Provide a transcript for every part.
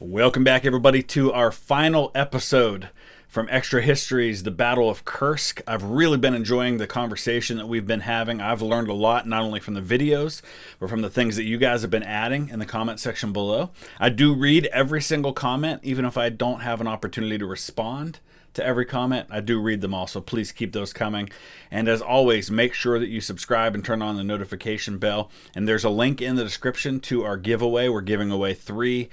Welcome back, everybody, to our final episode from Extra Histories, the Battle of Kursk. I've really been enjoying the conversation that we've been having. I've learned a lot, not only from the videos, but from the things that you guys have been adding in the comment section below. I do read every single comment, even if I don't have an opportunity to respond to every comment. I do read them all, so please keep those coming. And as always, make sure that you subscribe and turn on the notification bell. And there's a link in the description to our giveaway. We're giving away 3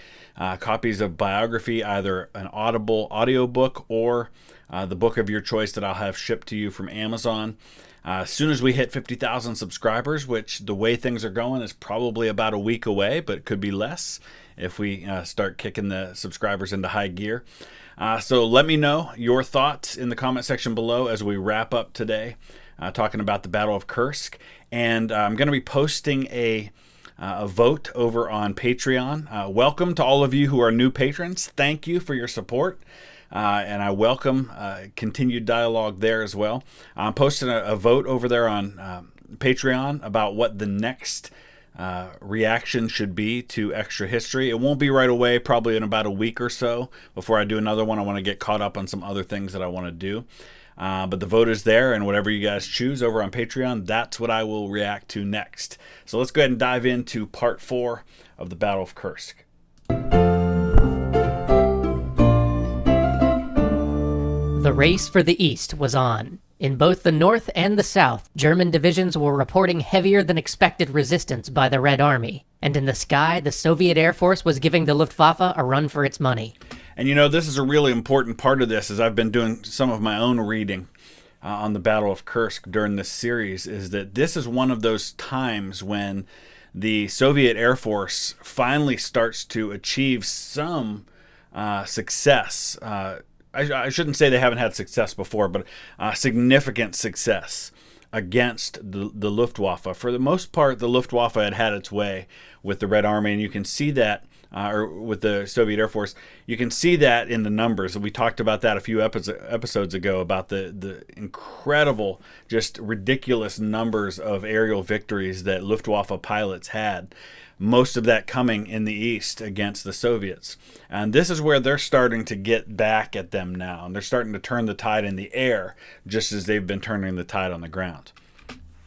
copies of biography, either an Audible audiobook or the book of your choice that I'll have shipped to you from Amazon. As soon as we hit 50,000 subscribers, which the way things are going is probably about a week away, but it could be less if we start kicking the subscribers into high gear. So let me know your thoughts in the comment section below as we wrap up today, talking about the Battle of Kursk. And I'm going to be posting a vote over on Patreon. Welcome to all of you who are new patrons. Thank you for your support. And I welcome continued dialogue there as well. I'm posting a vote over there on Patreon about what the next reaction should be to Extra History. It won't be right away, probably in about a week or so before I do another one. I want to get caught up on some other things that I want to do. But the vote is there, and whatever you guys choose over on Patreon, that's what I will react to next. So let's go ahead and dive into part 4 of the Battle of Kursk. The race for the East was on. In both the North and the South, German divisions were reporting heavier than expected resistance by the Red Army. And in the sky, the Soviet Air Force was giving the Luftwaffe a run for its money. And you know, this is a really important part of this, as I've been doing some of my own reading on the Battle of Kursk during this series, is that this is one of those times when the Soviet Air Force finally starts to achieve some success. I shouldn't say they haven't had success before, but significant success against the Luftwaffe. For the most part, the Luftwaffe had its way with the Red Army, and you can see that, or with the Soviet Air Force, you can see that in the numbers. We talked about that a few episodes ago, about the incredible, just ridiculous numbers of aerial victories that Luftwaffe pilots had. Most of that coming in the east against the Soviets. And this is where they're starting to get back at them now. And they're starting to turn the tide in the air, just as they've been turning the tide on the ground.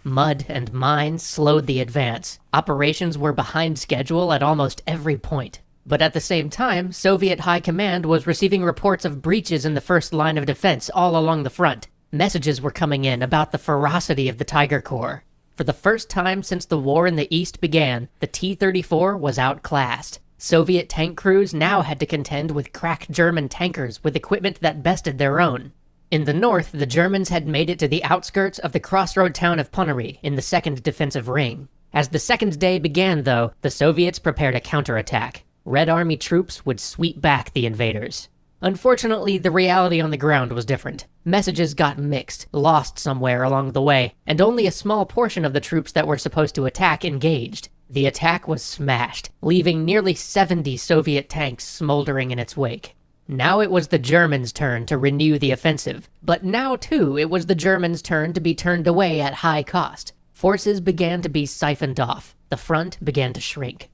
Mud and mines slowed the advance. Operations were behind schedule at almost every point. But at the same time, Soviet High Command was receiving reports of breaches in the first line of defense all along the front. Messages were coming in about the ferocity of the Tiger Corps. For the first time since the war in the East began, the T-34 was outclassed. Soviet tank crews now had to contend with crack German tankers with equipment that bested their own. In the north, the Germans had made it to the outskirts of the crossroad town of Punnery in the second defensive ring. As the second day began, though, the Soviets prepared a counterattack. Red Army troops would sweep back the invaders. Unfortunately, the reality on the ground was different. Messages got mixed, lost somewhere along the way, and only a small portion of the troops that were supposed to attack engaged. The attack was smashed, leaving nearly 70 Soviet tanks smoldering in its wake. Now it was the Germans' turn to renew the offensive, but now too it was the Germans' turn to be turned away at high cost. Forces began to be siphoned off. The front began to shrink.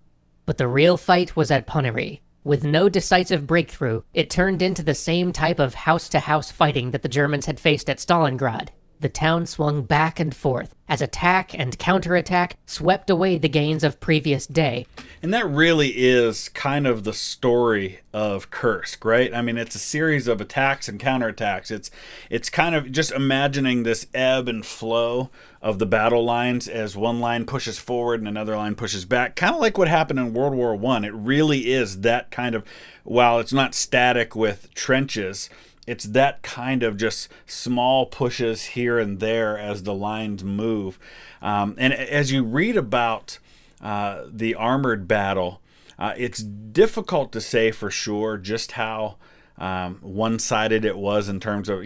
But the real fight was at Punnery. With no decisive breakthrough, it turned into the same type of house-to-house fighting that the Germans had faced at Stalingrad. The town swung back and forth as attack and counterattack swept away the gains of previous day. And that really is kind of the story of Kursk, right? I mean, it's a series of attacks and counterattacks. It's kind of just imagining this ebb and flow of the battle lines as one line pushes forward and another line pushes back, kind of like what happened in World War I. It really is that kind of, while it's not static with trenches, it's that kind of just small pushes here and there as the lines move. And as you read about the armored battle, it's difficult to say for sure just how one-sided it was in terms of,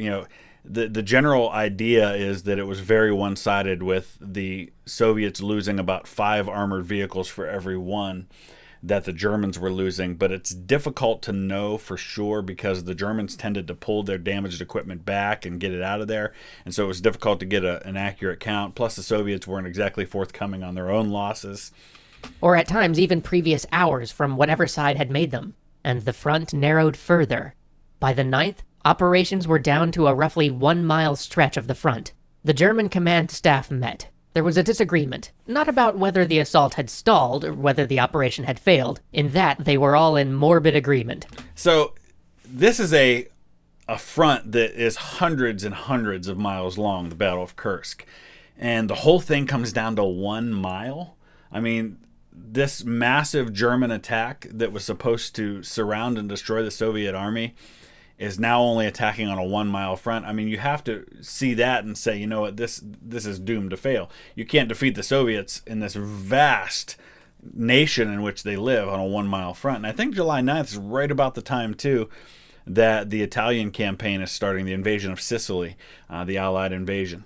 the general idea is that it was very one-sided, with the Soviets losing about 5 armored vehicles for every one that the Germans were losing. But it's difficult to know for sure because the Germans tended to pull their damaged equipment back and get it out of there, and so it was difficult to get an accurate count. Plus the Soviets weren't exactly forthcoming on their own losses. Or at times even previous hours from whatever side had made them. and the front narrowed further. By the 9th, operations were down to a roughly 1 mile stretch of the front. The German command staff met. There was a disagreement, not about whether the assault had stalled or whether the operation had failed. In that, they were all in morbid agreement. So this is a front that is hundreds and hundreds of miles long, the Battle of Kursk. And the whole thing comes down to 1 mile. I mean, this massive German attack that was supposed to surround and destroy the Soviet army is now only attacking on a 1 mile front. I mean, you have to see that and say, you know what, this is doomed to fail. You can't defeat the Soviets in this vast nation in which they live on a 1 mile front. And I think July 9th is right about the time, too, that the Italian campaign is starting, the invasion of Sicily, the Allied invasion.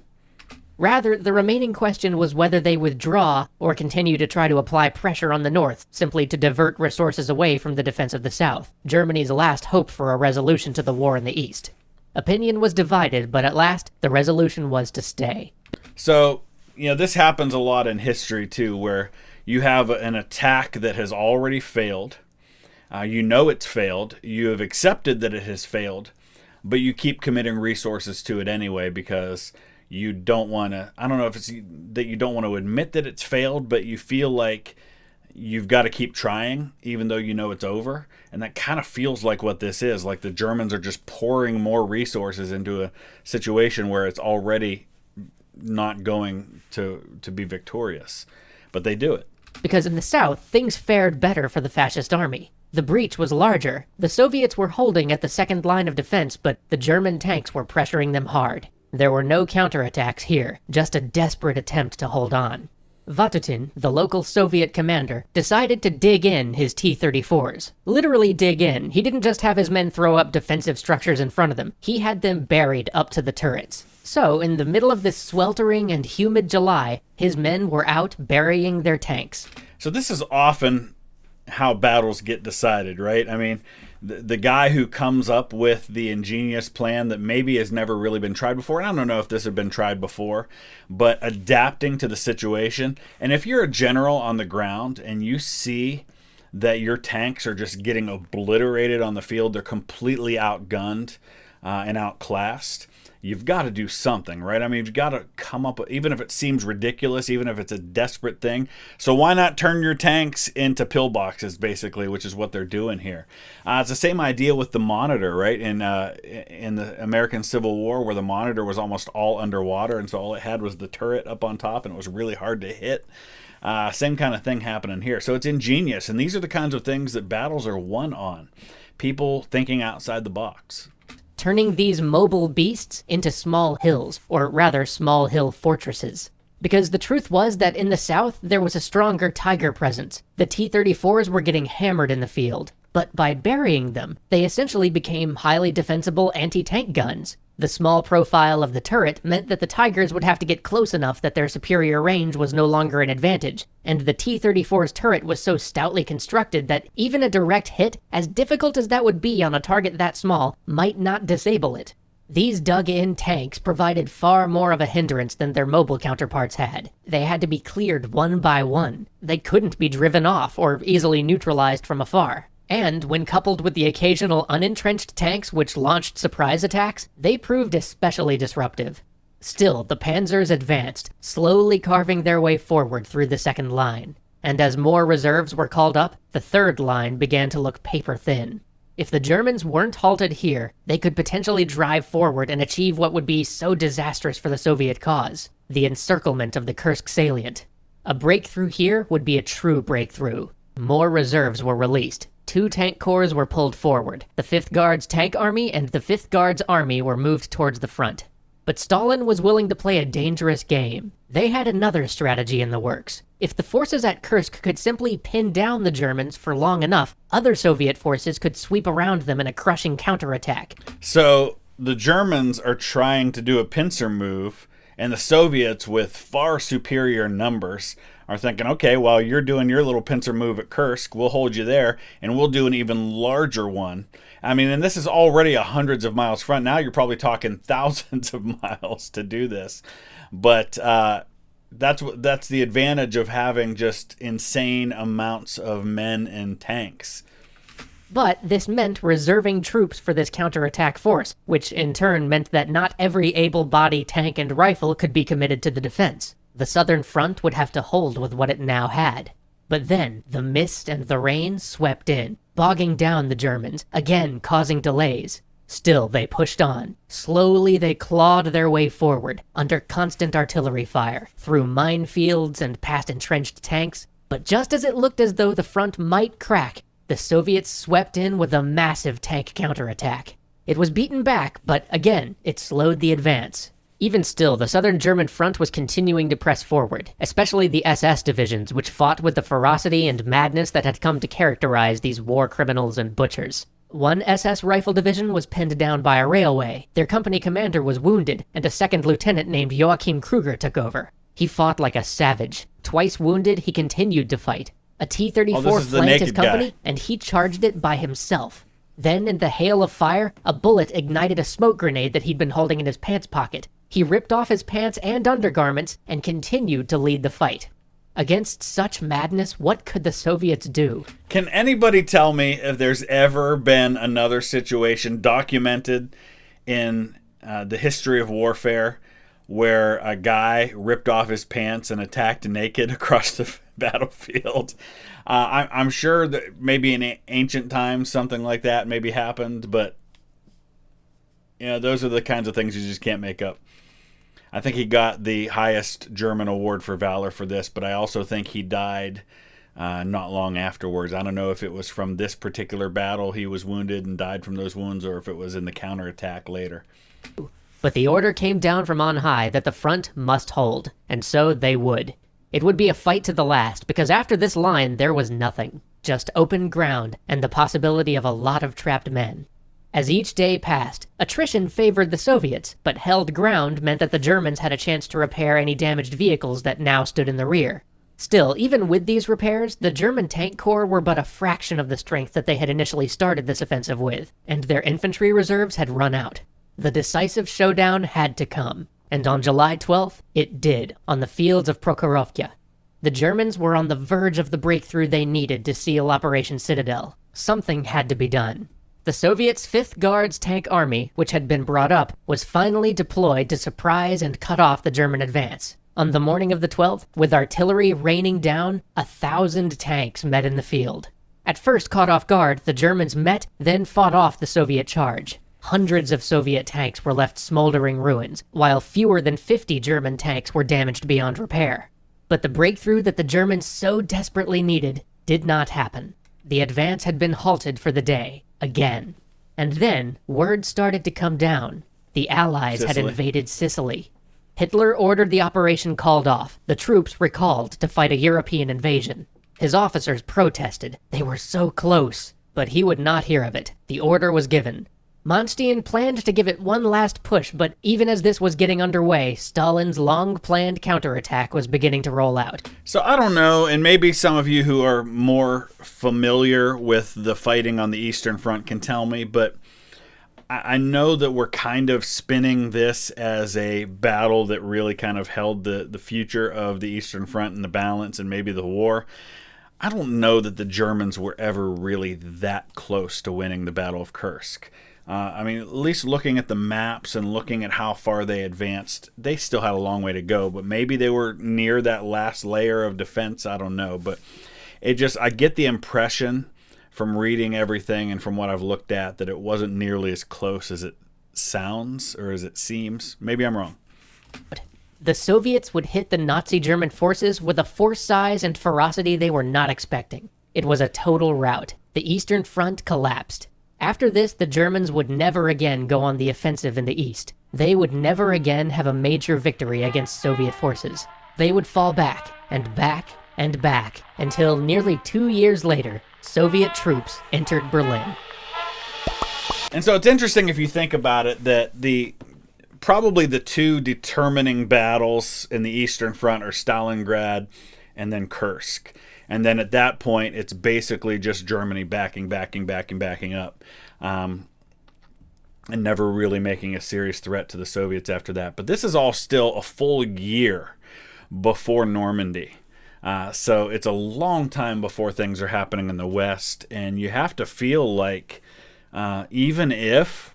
Rather, the remaining question was whether they withdraw or continue to try to apply pressure on the north, simply to divert resources away from the defense of the south, Germany's last hope for a resolution to the war in the east. Opinion was divided, but at last, the resolution was to stay. So, this happens a lot in history, too, where you have an attack that has already failed. It's failed. You have accepted that it has failed, but you keep committing resources to it anyway because you don't want to, I don't know if it's that you don't want to admit that it's failed, but you feel like you've got to keep trying even though you know it's over. And that kind of feels like what this is. Like the Germans are just pouring more resources into a situation where it's already not going to be victorious. But they do it. Because in the south, things fared better for the fascist army. The breach was larger. The Soviets were holding at the second line of defense, but the German tanks were pressuring them hard. There were no counterattacks here, just a desperate attempt to hold on. Vatutin, the local Soviet commander, decided to dig in his T-34s. Literally dig in. He didn't just have his men throw up defensive structures in front of them. He had them buried up to the turrets. So, in the middle of this sweltering and humid July, his men were out burying their tanks. So this is often how battles get decided, right? I mean, the guy who comes up with the ingenious plan that maybe has never really been tried before, and I don't know if this had been tried before, but adapting to the situation. And if you're a general on the ground and you see that your tanks are just getting obliterated on the field, they're completely outgunned and outclassed, you've got to do something, right? I mean, you've got to come up, even if it seems ridiculous, even if it's a desperate thing. So why not turn your tanks into pillboxes, basically, which is what they're doing here. It's the same idea with the Monitor, right? In the American Civil War, where the Monitor was almost all underwater, and so all it had was the turret up on top, and it was really hard to hit. Same kind of thing happening here. So it's ingenious, and these are the kinds of things that battles are won on. People thinking outside the box. Turning these mobile beasts into small hills, or rather small hill fortresses. Because the truth was that in the south, there was a stronger Tiger presence. The T-34s were getting hammered in the field. But by burying them, they essentially became highly defensible anti-tank guns. The small profile of the turret meant that the Tigers would have to get close enough that their superior range was no longer an advantage, and the T-34's turret was so stoutly constructed that even a direct hit, as difficult as that would be on a target that small, might not disable it. These dug-in tanks provided far more of a hindrance than their mobile counterparts had. They had to be cleared one by one. They couldn't be driven off or easily neutralized from afar. And when coupled with the occasional unentrenched tanks which launched surprise attacks, they proved especially disruptive. Still, the panzers advanced, slowly carving their way forward through the second line. And as more reserves were called up, the third line began to look paper-thin. If the Germans weren't halted here, they could potentially drive forward and achieve what would be so disastrous for the Soviet cause, the encirclement of the Kursk salient. A breakthrough here would be a true breakthrough. More reserves were released. 2 tank corps were pulled forward. The 5th Guards Tank Army and the 5th Guards Army were moved towards the front. But Stalin was willing to play a dangerous game. They had another strategy in the works. If the forces at Kursk could simply pin down the Germans for long enough, other Soviet forces could sweep around them in a crushing counterattack. So the Germans are trying to do a pincer move, and the Soviets, with far superior numbers, are thinking, okay, while you're doing your little pincer move at Kursk, we'll hold you there, and we'll do an even larger one. I mean, and this is already hundreds of miles front. Now you're probably talking thousands of miles to do this. But that's the advantage of having just insane amounts of men and tanks. But this meant reserving troops for this counterattack force, which in turn meant that not every able-bodied tank and rifle could be committed to the defense. The southern front would have to hold with what it now had. But then, the mist and the rain swept in, bogging down the Germans, again causing delays. Still, they pushed on. Slowly, they clawed their way forward, under constant artillery fire, through minefields and past entrenched tanks. But just as it looked as though the front might crack, the Soviets swept in with a massive tank counterattack. It was beaten back, but again, it slowed the advance. Even still, the southern German front was continuing to press forward, especially the SS divisions, which fought with the ferocity and madness that had come to characterize these war criminals and butchers. One SS rifle division was pinned down by a railway, their company commander was wounded, and a second lieutenant named Joachim Kruger took over. He fought like a savage. Twice wounded, he continued to fight. A T-34 flanked his company, and he charged it by himself. Then, in the hail of fire, a bullet ignited a smoke grenade that he'd been holding in his pants pocket. He ripped off his pants and undergarments and continued to lead the fight. Against such madness, what could the Soviets do? Can anybody tell me if there's ever been another situation documented in the history of warfare where a guy ripped off his pants and attacked naked across the battlefield? I'm sure that maybe in ancient times something like that maybe happened, but those are the kinds of things you just can't make up. I think he got the highest German award for valor for this, but I also think he died not long afterwards. I don't know if it was from this particular battle he was wounded and died from those wounds, or if it was in the counterattack later. But the order came down from on high that the front must hold, and so they would. It would be a fight to the last, because after this line there was nothing. Just open ground, and the possibility of a lot of trapped men. As each day passed, attrition favored the Soviets, but held ground meant that the Germans had a chance to repair any damaged vehicles that now stood in the rear. Still, even with these repairs, the German tank corps were but a fraction of the strength that they had initially started this offensive with, and their infantry reserves had run out. The decisive showdown had to come, and on July 12th, it did, on the fields of Prokhorovka. The Germans were on the verge of the breakthrough they needed to seal Operation Citadel. Something had to be done. The Soviets' 5th Guards Tank Army, which had been brought up, was finally deployed to surprise and cut off the German advance. On the morning of the 12th, with artillery raining down, 1,000 tanks met in the field. At first caught off guard, the Germans met, then fought off the Soviet charge. Hundreds of Soviet tanks were left smoldering ruins, while fewer than 50 German tanks were damaged beyond repair. But the breakthrough that the Germans so desperately needed did not happen. The advance had been halted for the day. Again. And then, word started to come down. The Allies had invaded Sicily. Hitler ordered the operation called off, the troops recalled to fight a European invasion. His officers protested. They were so close. But he would not hear of it. The order was given. Manstein planned to give it one last push, but even as this was getting underway, Stalin's long-planned counterattack was beginning to roll out. So I don't know, and maybe some of you who are more familiar with the fighting on the Eastern Front can tell me, but I know that we're kind of spinning this as a battle that really kind of held the future of the Eastern Front and the balance and maybe the war. I don't know that the Germans were ever really that close to winning the Battle of Kursk. At least looking at the maps and looking at how far they advanced, they still had a long way to go, but maybe they were near that last layer of defense. I don't know, but I get the impression from reading everything and from what I've looked at that it wasn't nearly as close as it sounds or as it seems. Maybe I'm wrong. The Soviets would hit the Nazi German forces with a force size and ferocity they were not expecting. It was a total rout. The Eastern Front collapsed. After this, the Germans would never again go on the offensive in the east. They would never again have a major victory against Soviet forces. They would fall back, and back, and back, until nearly 2 years later, Soviet troops entered Berlin. And so it's interesting if you think about it that probably the two determining battles in the Eastern Front are Stalingrad and then Kursk. And then at that point, it's basically just Germany backing up. And never really making a serious threat to the Soviets after that. But this is all still a full year before Normandy. So it's a long time before things are happening in the West, and you have to feel like even if,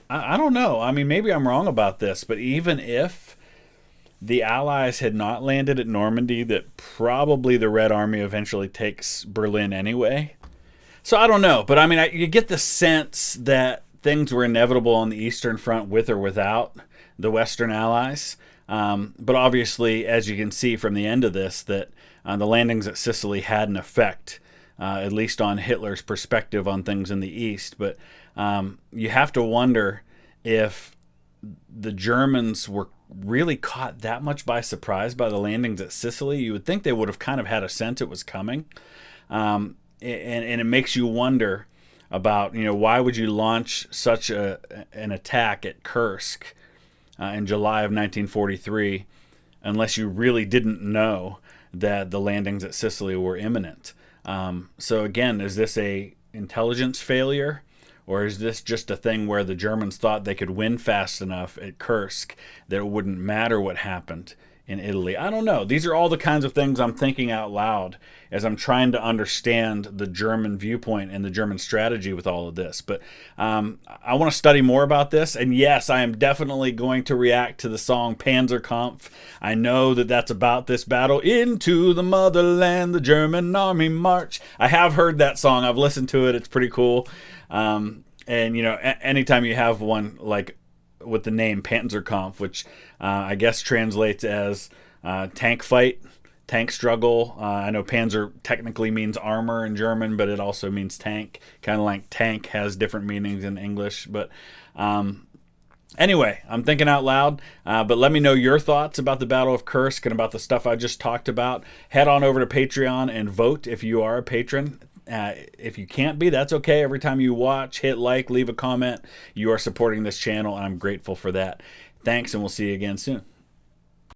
I don't know, I mean, maybe I'm wrong about this, but even if the Allies had not landed at Normandy, that probably the Red Army eventually takes Berlin anyway. So I don't know, but I mean, you get the sense that things were inevitable on the Eastern Front with or without the Western Allies. But obviously, as you can see from the end of this, that the landings at Sicily had an effect, at least on Hitler's perspective on things in the East. But you have to wonder if the Germans were really caught that much by surprise by the landings at Sicily. You would think they would have kind of had a sense it was coming. And it makes you wonder about, why would you launch such an attack at Kursk in July of 1943 unless you really didn't know that the landings at Sicily were imminent. So again, is this a intelligence failure, or is this just a thing where the Germans thought they could win fast enough at Kursk that it wouldn't matter what happened in Italy? I don't know. These are all the kinds of things I'm thinking out loud as I'm trying to understand the German viewpoint and the German strategy with all of this. But I want to study more about this. And yes, I am definitely going to react to the song Panzerkampf. I know that that's about this battle. Into the motherland, the German army march. I have heard that song. I've listened to it. It's pretty cool. And, anytime you have one like with the name Panzerkampf, which I guess translates as tank fight, tank struggle. I know Panzer technically means armor in German, but it also means tank. Kind of like tank has different meanings in English. But anyway, I'm thinking out loud. But let me know your thoughts about the Battle of Kursk and about the stuff I just talked about. Head on over to Patreon and vote if you are a patron. If you can't be, that's okay. Every time you watch, hit like, leave a comment. You are supporting this channel, and I'm grateful for that. Thanks, and we'll see you again soon.